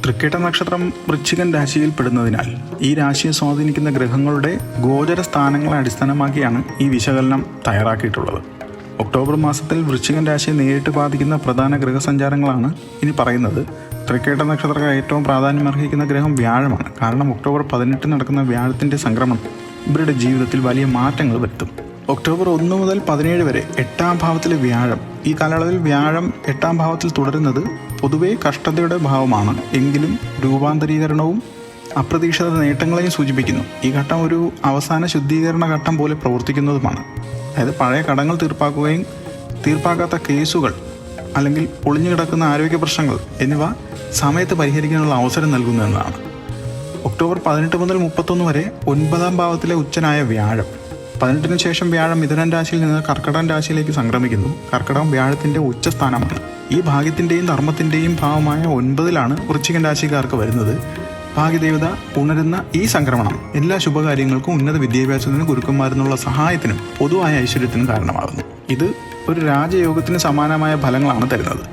തൃക്കേട്ട നക്ഷത്രം വൃശ്ചികൻ രാശിയിൽ പെടുന്നതിനാൽ ഈ രാശിയെ സ്വാധീനിക്കുന്ന ഗ്രഹങ്ങളുടെ ഗോചര സ്ഥാനങ്ങളെ അടിസ്ഥാനമാക്കിയാണ് ഈ വിശകലനം തയ്യാറാക്കിയിട്ടുള്ളത്. ഒക്ടോബർ മാസത്തിൽ വൃശ്ചികൻ രാശിയെ നേരിട്ട് ബാധിക്കുന്ന പ്രധാന ഗ്രഹസഞ്ചാരങ്ങളാണ് ഇനി പറയുന്നത്. തൃക്കേട്ട നക്ഷത്രക്കാർ ഏറ്റവും പ്രാധാന്യം അർഹിക്കുന്ന ഗ്രഹം വ്യാഴമാണ്. കാരണം ഒക്ടോബർ 18 നടക്കുന്ന വ്യാഴത്തിൻ്റെ സംക്രമണം ഇവരുടെ ജീവിതത്തിൽ വലിയ മാറ്റങ്ങൾ വരുത്തും. ഒക്ടോബർ 1 മുതൽ 17 വരെ 8ാം ഭാവത്തിലെ വ്യാഴം, ഈ കാലയളവിൽ വ്യാഴം 8ാം ഭാവത്തിൽ തുടരുന്നത് പൊതുവേ കഷ്ടതയുടെ ഭാവമാണ്. എങ്കിലും രൂപാന്തരീകരണവും അപ്രതീക്ഷിത നേട്ടങ്ങളെയും സൂചിപ്പിക്കുന്നു. ഈ ഘട്ടം ഒരു അവസാന ശുദ്ധീകരണ ഘട്ടം പോലെ പ്രവർത്തിക്കുന്നതുമാണ്. അതായത് പഴയ കടങ്ങൾ തീർപ്പാക്കുകയും തീർപ്പാക്കാത്ത കേസുകൾ അല്ലെങ്കിൽ ഒളിഞ്ഞു കിടക്കുന്ന ആരോഗ്യ പ്രശ്നങ്ങൾ എന്നിവ സമയത്ത് പരിഹരിക്കാനുള്ള അവസരം നൽകുന്നു എന്നതാണ്. ഒക്ടോബർ 18 മുതൽ 31 വരെ 9ാം ഭാവത്തിലെ ഉച്ചനായ വ്യാഴം, 18-ന് ശേഷം വ്യാഴം മിഥുനൻ രാശിയിൽ നിന്ന് കർക്കിടകൻ രാശിയിലേക്ക് സംക്രമിക്കുന്നു. കർക്കിടകം വ്യാഴത്തിൻ്റെ ഉച്ചസ്ഥാനമാണ്. ഈ ഭാഗ്യത്തിൻ്റെയും ധർമ്മത്തിൻ്റെയും ഭാവമായ 9ലാണ് വൃശ്ചികൻ രാശിക്കാർക്ക് വരുന്നത്. ഭാഗ്യദേവത ഉണരുന്ന ഈ സംക്രമണം എല്ലാ ശുഭകാര്യങ്ങൾക്കും, ഉന്നത വിദ്യാഭ്യാസത്തിനും, ഗുരുക്കന്മാരെന്നുള്ള സഹായത്തിനും, പൊതുവായ ഐശ്വര്യത്തിനും കാരണമാകുന്നു. ഇത് ഒരു രാജയോഗത്തിന് സമാനമായ ഫലങ്ങളാണ് തരുന്നത്.